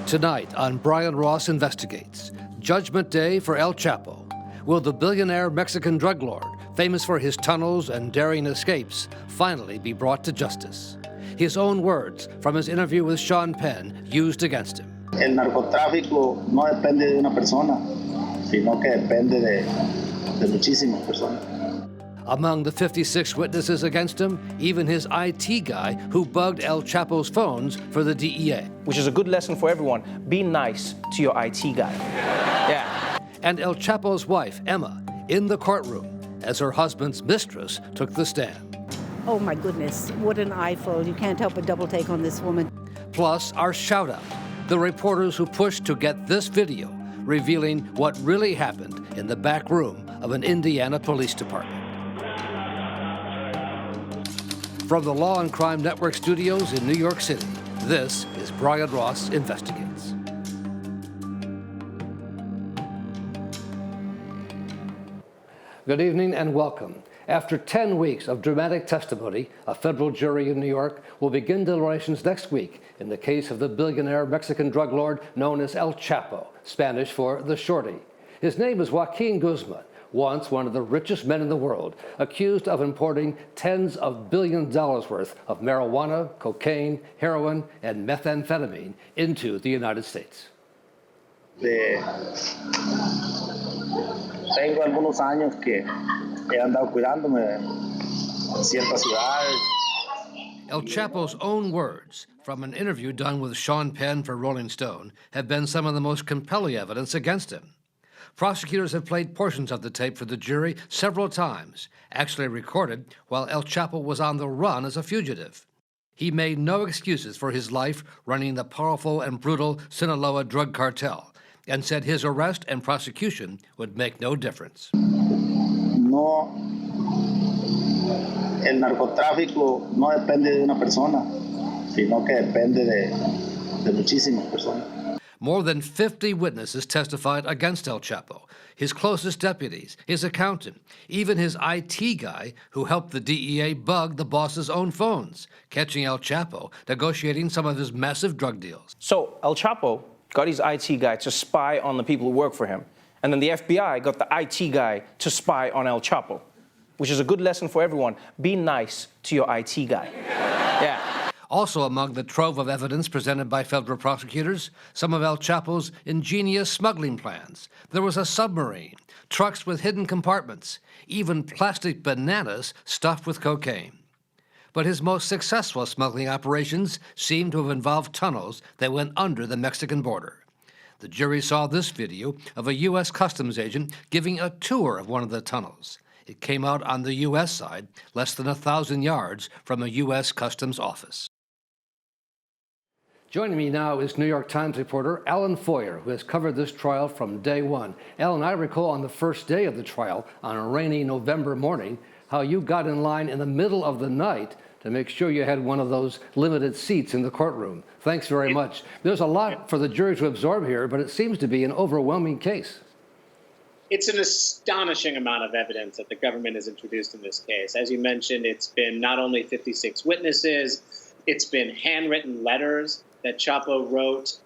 Tonight on Brian Ross Investigates, Judgment Day for El Chapo. Will the billionaire Mexican drug lord, famous for his tunnels and daring escapes, finally be brought to justice? His own words from his interview with Sean Penn used against him. El narcotráfico no depende de una persona, sino que depende de muchísimas personas. Among the 56 witnesses against him, even his IT guy who bugged El Chapo's phones for the DEA. Which is a good lesson for everyone. Be nice to your IT guy. Yeah. And El Chapo's wife, Emma, in the courtroom as her husband's mistress took the stand. Oh my goodness, what an eyeful. You can't help but double take on this woman. Plus, our shout out, the reporters who pushed to get this video revealing what really happened in the back room of an Indiana police department. From the Law and Crime Network studios in New York City, this is Brian Ross Investigates. Good evening and welcome. After 10 weeks of dramatic testimony, a federal jury in New York will begin deliberations next week in the case of the billionaire Mexican drug lord known as El Chapo, Spanish for the Shorty. His name is Joaquin Guzman, once one of the richest men in the world, accused of importing tens of billions worth of marijuana, cocaine, heroin, and methamphetamine into the United States. Tengo algunos años que he andado cuidándome en ciertas ciudades. El Chapo's own words from an interview done with Sean Penn for Rolling Stone have been some of the most compelling evidence against him. Prosecutors have played portions of the tape for the jury several times, actually recorded while El Chapo was on the run as a fugitive. He made no excuses for his life running the powerful and brutal Sinaloa drug cartel and said his arrest and prosecution would make no difference. No, el narcotráfico no depende de una persona, sino que depende de muchísimas personas. More than 50 witnesses testified against El Chapo, his closest deputies, his accountant, even his IT guy who helped the DEA bug the boss's own phones, catching El Chapo negotiating some of his massive drug deals. So El Chapo got his IT guy to spy on the people who work for him. And then the FBI got the IT guy to spy on El Chapo, which is a good lesson for everyone. Be nice to your IT guy. Yeah. Also among the trove of evidence presented by federal prosecutors, some of El Chapo's ingenious smuggling plans. There was a submarine, trucks with hidden compartments, even plastic bananas stuffed with cocaine. But his most successful smuggling operations seem to have involved tunnels that went under the Mexican border. The jury saw this video of a U.S. Customs agent giving a tour of one of the tunnels. It came out on the U.S. side, less than 1,000 yards from a U.S. Customs office. Joining me now is New York Times reporter Alan Feuer, who has covered this trial from day one. Alan, I recall on the first day of the trial, on a rainy November morning, how you got in line in the middle of the night to make sure you had one of those limited seats in the courtroom. Thanks very much. There's a lot for the jury to absorb here, but it seems to be an overwhelming case. It's an astonishing amount of evidence that the government has introduced in this case. As you mentioned, it's been not only 56 witnesses, it's been handwritten letters that Chapo wrote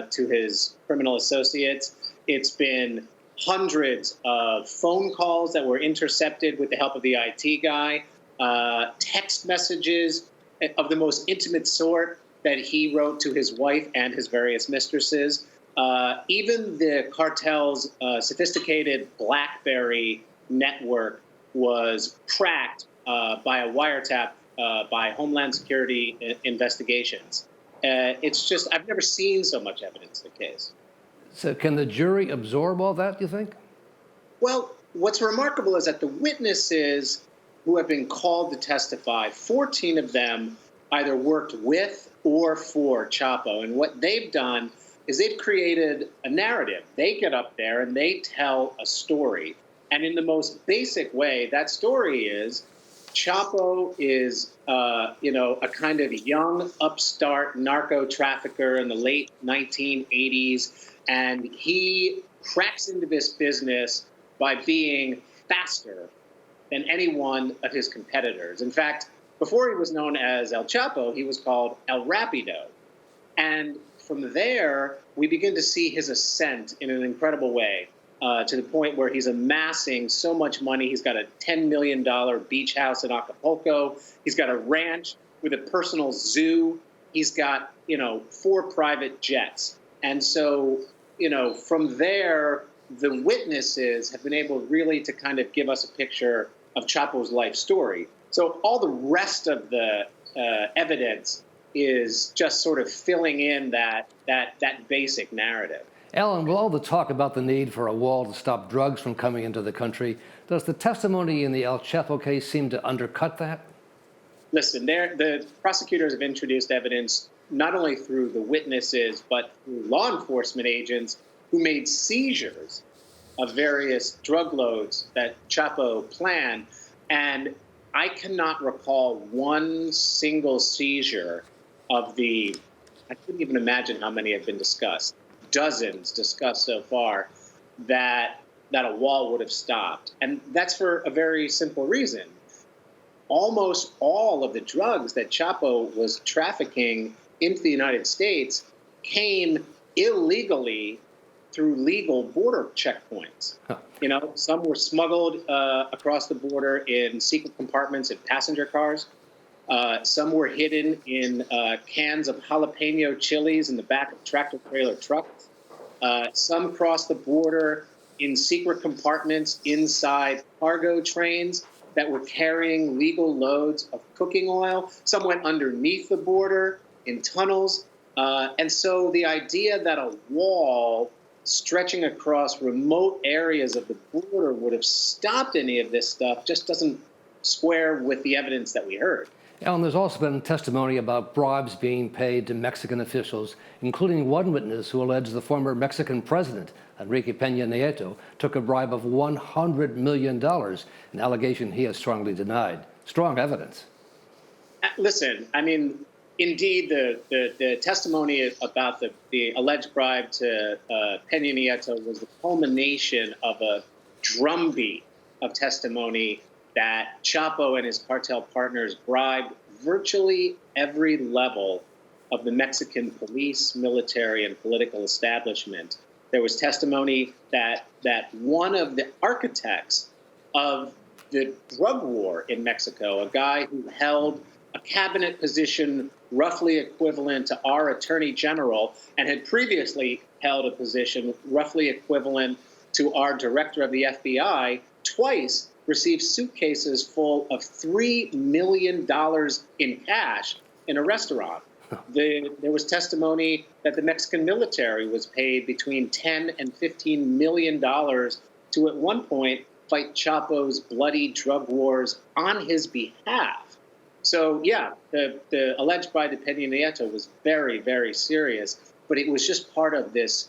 to his criminal associates. It's been hundreds of phone calls that were intercepted with the help of the IT guy, text messages of the most intimate sort that he wrote to his wife and his various mistresses. Even the cartel's sophisticated BlackBerry network was cracked by a wiretap by Homeland Security investigations. It's just, I've never seen so much evidence in the case. So can the jury absorb all that, do you think? Well, what's remarkable is that the witnesses who have been called to testify, 14 of them either worked with or for Chapo. And what they've done is they've created a narrative. They get up there and they tell a story. And in the most basic way, that story is Chapo is, a kind of young upstart narco trafficker in the late 1980s, and he cracks into this business by being faster than any one of his competitors. In fact, before he was known as El Chapo, he was called El Rapido. And from there, we begin to see his ascent in an incredible way, to the point where he's amassing so much money. He's got a $10 million beach house in Acapulco. He's got a ranch with a personal zoo. He's got, 4 private jets. And so, from there, the witnesses have been able really to kind of give us a picture of Chapo's life story. So all the rest of the evidence is just sort of filling in that basic narrative. Alan, with all the talk about the need for a wall to stop drugs from coming into the country, does the testimony in the El Chapo case seem to undercut that? Listen, the prosecutors have introduced evidence not only through the witnesses, but through law enforcement agents who made seizures of various drug loads that Chapo planned. And I cannot recall one single seizure of I couldn't even imagine how many have been discussed, dozens discussed so far, that a wall would have stopped. And that's for a very simple reason. Almost all of the drugs that Chapo was trafficking into the United States came illegally through legal border checkpoints. Huh. Some were smuggled across the border in secret compartments in passenger cars. Some were hidden in cans of jalapeno chilies in the back of tractor-trailer trucks. Some crossed the border in secret compartments inside cargo trains that were carrying legal loads of cooking oil. Some went underneath the border in tunnels. And so the idea that a wall stretching across remote areas of the border would have stopped any of this stuff just doesn't square with the evidence that we heard. Alan, there's also been testimony about bribes being paid to Mexican officials, including one witness who alleged the former Mexican president, Enrique Peña Nieto, took a bribe of $100 million, an allegation he has strongly denied. Strong evidence. Listen, indeed, the testimony about the alleged bribe to Peña Nieto was the culmination of a drumbeat of testimony that Chapo and his cartel partners bribed virtually every level of the Mexican police, military, and political establishment. There was testimony that one of the architects of the drug war in Mexico, a guy who held a cabinet position roughly equivalent to our attorney general and had previously held a position roughly equivalent to our director of the FBI, twice received suitcases full of $3 million in cash in a restaurant. There was testimony that the Mexican military was paid between $10 and $15 million to, at one point, fight Chapo's bloody drug wars on his behalf. So, yeah, the alleged bribe to Peña Nieto was very, very serious, but it was just part of this,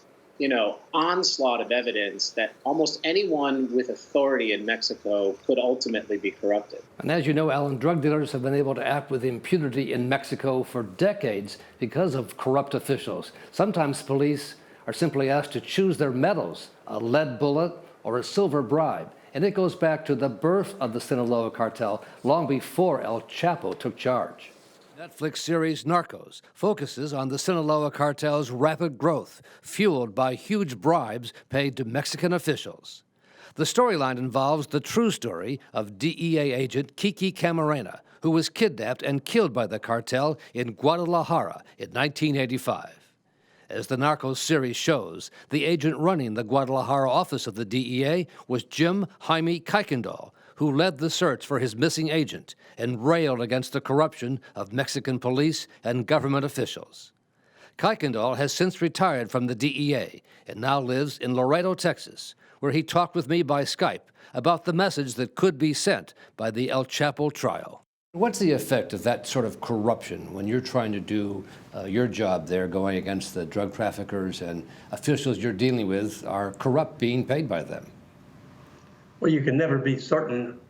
onslaught of evidence that almost anyone with authority in Mexico could ultimately be corrupted. And as you know, Alan, drug dealers have been able to act with impunity in Mexico for decades because of corrupt officials. Sometimes police are simply asked to choose their metals, a lead bullet or a silver bribe. And it goes back to the birth of the Sinaloa cartel long before El Chapo took charge. Netflix series Narcos focuses on the Sinaloa cartel's rapid growth, fueled by huge bribes paid to Mexican officials. The storyline involves the true story of DEA agent Kiki Camarena, who was kidnapped and killed by the cartel in Guadalajara in 1985. As the Narcos series shows, the agent running the Guadalajara office of the DEA was James Kuykendall, who led the search for his missing agent and railed against the corruption of Mexican police and government officials. Kuykendall has since retired from the DEA and now lives in Laredo, Texas, where he talked with me by Skype about the message that could be sent by the El Chapo trial. What's the effect of that sort of corruption when you're trying to do your job there, going against the drug traffickers and officials you're dealing with are corrupt, being paid by them? Well, you can never be certain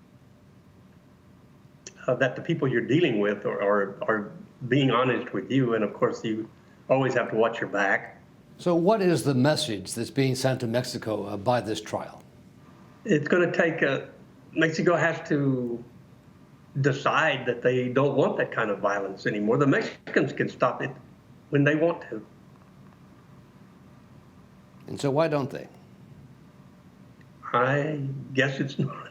that the people you're dealing with are being honest with you, and of course you always have to watch your back. So what is the message that's being sent to Mexico by this trial? It's going to take Mexico has to decide that they don't want that kind of violence anymore. The Mexicans can stop it when they want to. And so why don't they? I guess it's not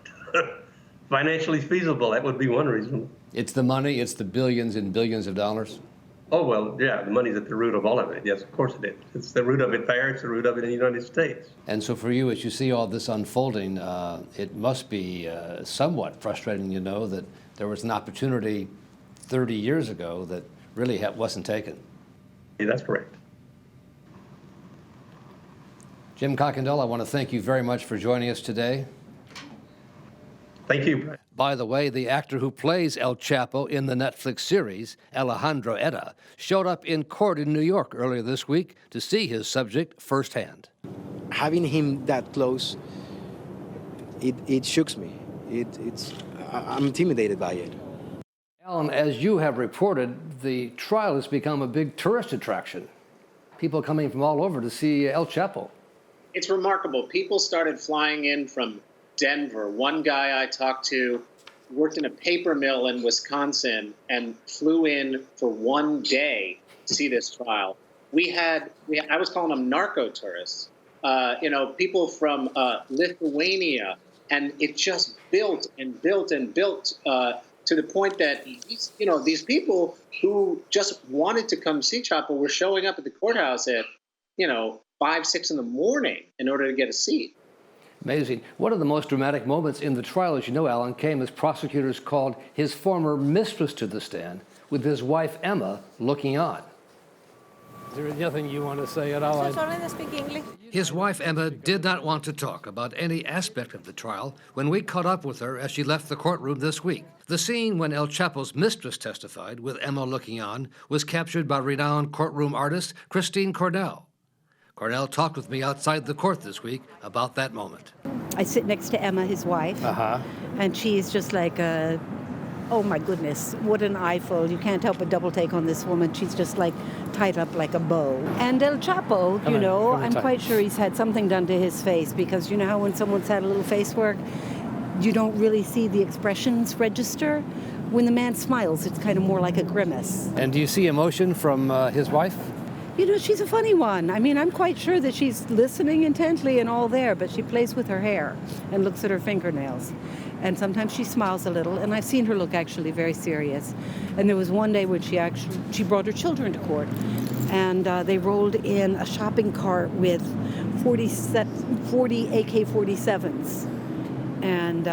financially feasible. That would be one reason. It's the money, it's the billions and billions of dollars? Oh, well, yeah, the money's at the root of all of it. Yes, of course it is. It's the root of it there. It's the root of it in the United States. And so for you, as you see all this unfolding, it must be somewhat frustrating, you know, that there was an opportunity 30 years ago that really wasn't taken. Yeah, that's correct. Jim Kuykendall, I want to thank you very much for joining us today. Thank you. By the way, the actor who plays El Chapo in the Netflix series, Alejandro Etta, showed up in court in New York earlier this week to see his subject firsthand. Having him that close, it shooks me. I'm intimidated by it. Alan, as you have reported, the trial has become a big tourist attraction. People coming from all over to see El Chapo. It's remarkable. People started flying in from Denver. One guy I talked to worked in a paper mill in Wisconsin and flew in for one day to see this trial. I was calling them narco tourists, people from Lithuania, and it just built and built and built to the point that these people who just wanted to come see Chapo were showing up at the courthouse at 5, 6 in the morning in order to get a seat. Amazing. One of the most dramatic moments in the trial, as you know, Alan, came as prosecutors called his former mistress to the stand, with his wife, Emma, looking on. Is there nothing you want to say at all? Sorry, I speak English. His wife, Emma, did not want to talk about any aspect of the trial when we caught up with her as she left the courtroom this week. The scene when El Chapo's mistress testified, with Emma looking on, was captured by renowned courtroom artist Christine Cornell. Cornell talked with me outside the court this week about that moment. I sit next to Emma, his wife, and she's just like, oh my goodness, what an eyeful. You can't help but double take on this woman. She's just like tied up like a bow. And El Chapo, I'm quite sure he's had something done to his face, because you know how when someone's had a little face work, you don't really see the expressions register. When the man smiles, it's kind of more like a grimace. And do you see emotion from his wife? She's a funny one. I mean, I'm quite sure that she's listening intently and all there, but she plays with her hair and looks at her fingernails. And sometimes she smiles a little, and I've seen her look actually very serious. And there was one day when she brought her children to court, and they rolled in a shopping cart with 40 AK-47s. And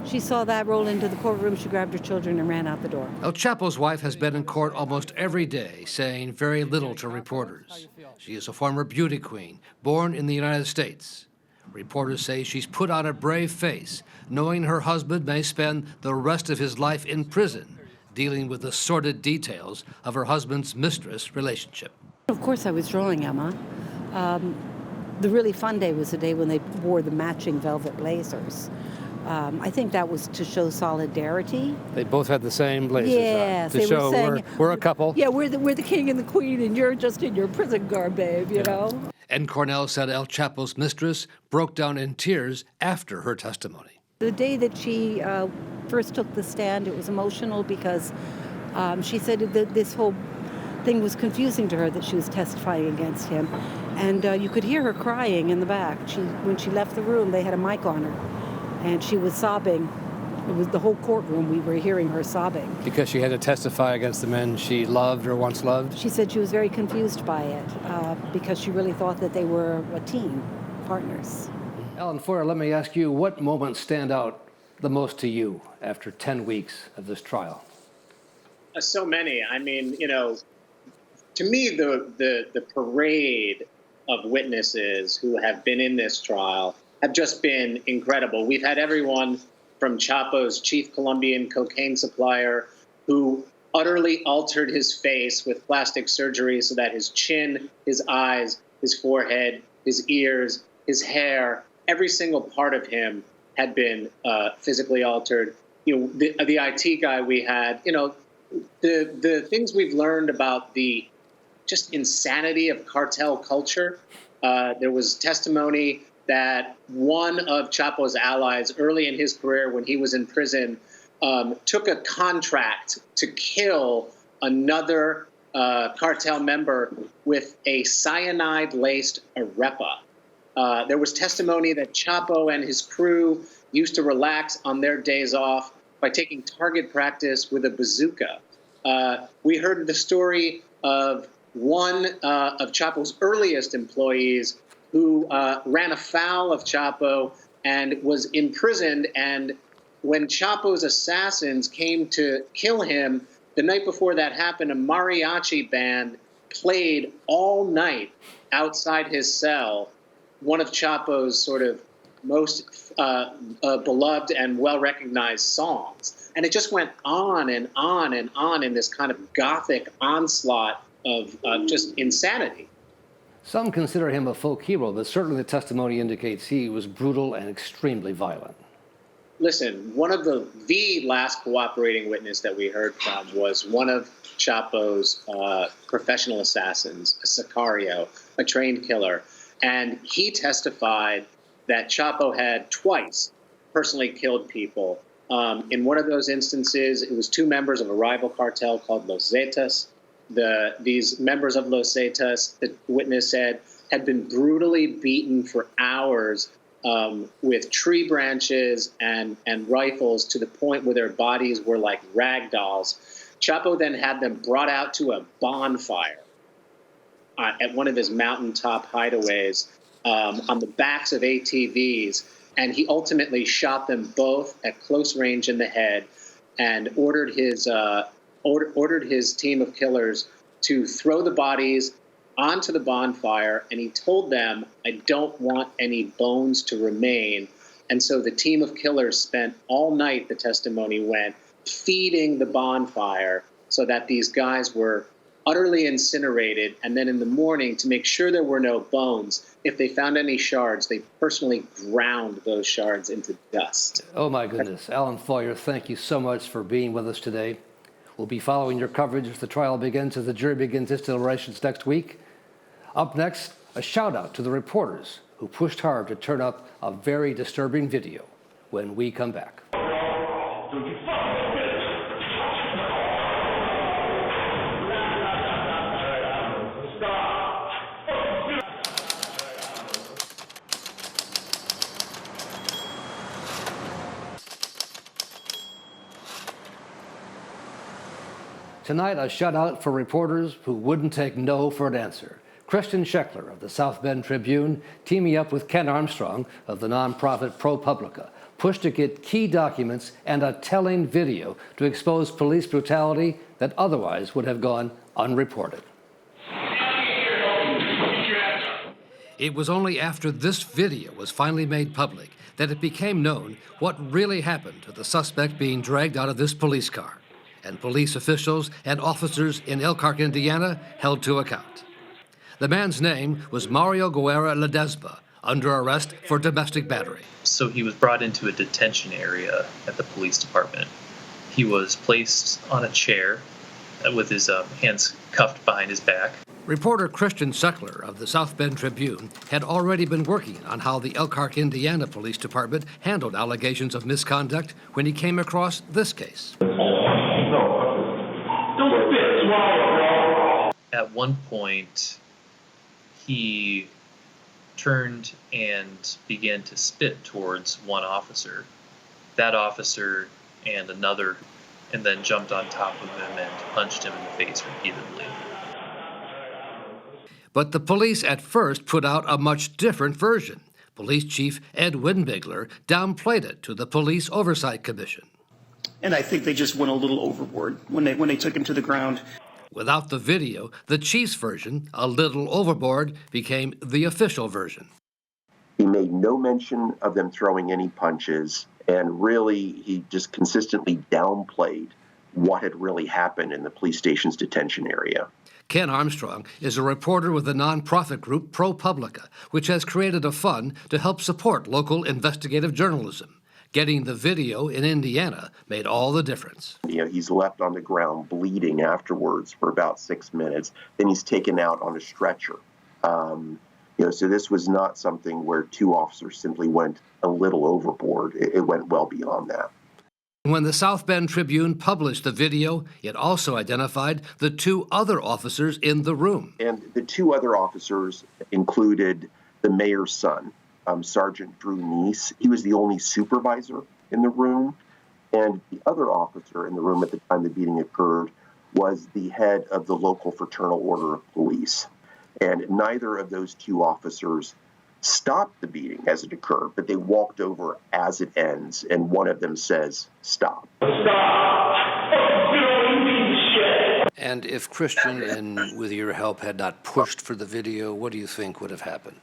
she saw that roll into the courtroom. She grabbed her children and ran out the door. El Chapo's wife has been in court almost every day, saying very little to reporters. She is a former beauty queen, born in the United States. Reporters say she's put on a brave face, knowing her husband may spend the rest of his life in prison, dealing with the sordid details of her husband's mistress relationship. Of course, I was drawing Emma. The really fun day was the day when they wore the matching velvet blazers. I think that was to show solidarity. They both had the same blazers yes, on, to show we're a couple. Yeah, we're the king and the queen, and you're just in your prison garb, babe, you know? And Cornell said El Chapo's mistress broke down in tears after her testimony. The day that she first took the stand, it was emotional because she said that this whole thing was confusing to her, that she was testifying against him. And you could hear her crying in the back. When she left the room, they had a mic on her. And she was sobbing. It was the whole courtroom, we were hearing her sobbing. Because she had to testify against the men she loved or once loved? She said she was very confused by it because she really thought that they were a team, partners. Alan Feuer, let me ask you, what moments stand out the most to you after 10 weeks of this trial? So many. I mean, to me, the parade of witnesses who have been in this trial have just been incredible. We've had everyone from Chapo's chief Colombian cocaine supplier, who utterly altered his face with plastic surgery so that his chin, his eyes, his forehead, his ears, his hair, every single part of him had been physically altered. The IT guy we had, the things we've learned about the just insanity of cartel culture. There was testimony that one of Chapo's allies early in his career when he was in prison took a contract to kill another cartel member with a cyanide-laced arepa. There was testimony that Chapo and his crew used to relax on their days off by taking target practice with a bazooka. We heard the story of one of Chapo's earliest employees who ran afoul of Chapo and was imprisoned. And when Chapo's assassins came to kill him, the night before that happened, a mariachi band played all night outside his cell, one of Chapo's sort of most beloved and well-recognized songs. And it just went on and on and on in this kind of gothic onslaught of just insanity. Some consider him a folk hero, but certainly the testimony indicates he was brutal and extremely violent. Listen, one of the last cooperating witness that we heard from was one of Chapo's professional assassins, a sicario, a trained killer. And he testified that Chapo had twice personally killed people. In one of those instances, it was two members of a rival cartel called Los Zetas. These members of Los Zetas, the witness said, had been brutally beaten for hours with tree branches and rifles to the point where their bodies were like rag dolls. Chapo then had them brought out to a bonfire at one of his mountaintop hideaways on the backs of ATVs, and he ultimately shot them both at close range in the head and ordered his team of killers to throw the bodies onto the bonfire, and he told them, "I don't want any bones to remain." And so the team of killers spent all night, the testimony went, feeding the bonfire so that these guys were utterly incinerated. And then in the morning, to make sure there were no bones, if they found any shards, they personally ground those shards into dust. Oh, my goodness. Alan Feuer, thank you so much for being with us today. We'll be following your coverage as the trial begins, as the jury begins its deliberations next week. Up next, a shout-out to the reporters who pushed hard to turn up a very disturbing video when we come back. Tonight, a shout-out for reporters who wouldn't take no for an answer. Christian Scheckler of the South Bend Tribune, teaming up with Ken Armstrong of the nonprofit ProPublica, pushed to get key documents and a telling video to expose police brutality that otherwise would have gone unreported. It was only after this video was finally made public that it became known what really happened to the suspect being dragged out of this police car, and police officials and officers in Elkhart, Indiana, held to account. The man's name was Mario Guerra Ledesma, under arrest for domestic battery. So he was brought into a detention area at the police department. He was placed on a chair with his hands cuffed behind his back. Reporter Christian Scheckler of the South Bend Tribune had already been working on how the Elkhart, Indiana Police Department handled allegations of misconduct when he came across this case. At one point, he turned and began to spit towards one officer. That officer and another, and then jumped on top of him and punched him in the face repeatedly. But the police at first put out a much different version. Police Chief Ed Windbigler downplayed it to the Police Oversight Commission. And I think they just went a little overboard when they took him to the ground. Without the video, the chief's version, a little overboard, became the official version. He made no mention of them throwing any punches, and really he just consistently downplayed what had really happened in the police station's detention area. Ken Armstrong is a reporter with the nonprofit group ProPublica, which has created a fund to help support local investigative journalism. Getting the video in Indiana made all the difference. He's left on the ground bleeding afterwards for about 6 minutes. Then he's taken out on a stretcher. So this was not something where two officers simply went a little overboard. It went well beyond that. When the South Bend Tribune published the video, it also identified the two other officers in the room. And the two other officers included the mayor's son, Sergeant Drew Neese. He was the only supervisor in the room. And the other officer in the room at the time the beating occurred was the head of the local fraternal order of police. And neither of those two officers stopped the beating as it occurred, but they walked over as it ends, and one of them says, "Stop." And if Christian, and with your help, had not pushed for the video, what do you think would have happened?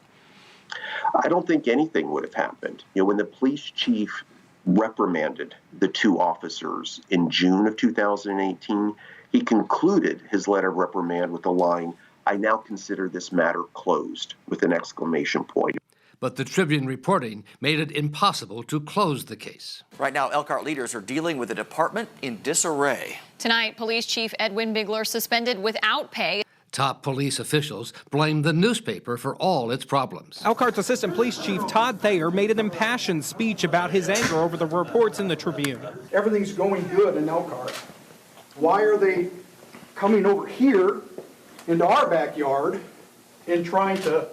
I don't think anything would have happened. When the police chief reprimanded the two officers in June of 2018, he concluded his letter of reprimand with the line, "I now consider this matter closed," with an exclamation point. But the Tribune reporting made it impossible to close the case. Right now, Elkhart leaders are dealing with a department in disarray. Tonight, Police Chief Edwin Bigler suspended without pay. Top police officials blame the newspaper for all its problems. Elkhart's Assistant Police Chief Todd Thayer made an impassioned speech about his anger over the reports in the Tribune. Everything's going good in Elkhart. Why are they coming over here into our backyard and trying to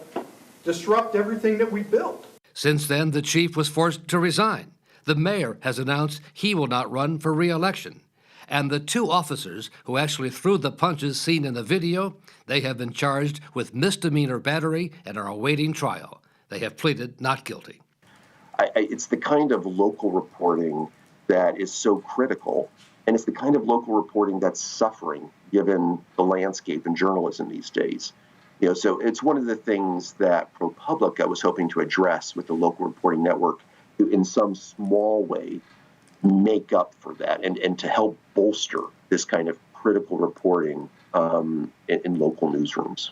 disrupt everything that we built? Since then, the chief was forced to resign. The mayor has announced he will not run for re-election. And the two officers who actually threw the punches seen in the video, they have been charged with misdemeanor battery and are awaiting trial. They have pleaded not guilty. It's the kind of local reporting that is so critical, and it's the kind of local reporting that's suffering given the landscape in journalism these days. So it's one of the things that ProPublica was hoping to address with the local reporting network to, in some small way, make up for that and to help bolster this kind of critical reporting in local newsrooms.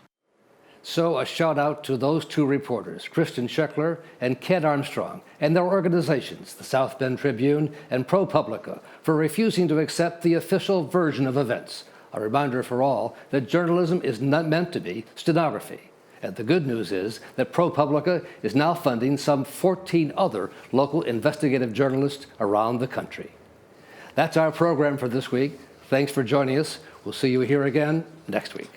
So a shout out to those two reporters, Christian Scheckler and Ken Armstrong, and their organizations, the South Bend Tribune and ProPublica, for refusing to accept the official version of events. A reminder for all that journalism is not meant to be stenography. And the good news is that ProPublica is now funding some 14 other local investigative journalists around the country. That's our program for this week. Thanks for joining us. We'll see you here again next week.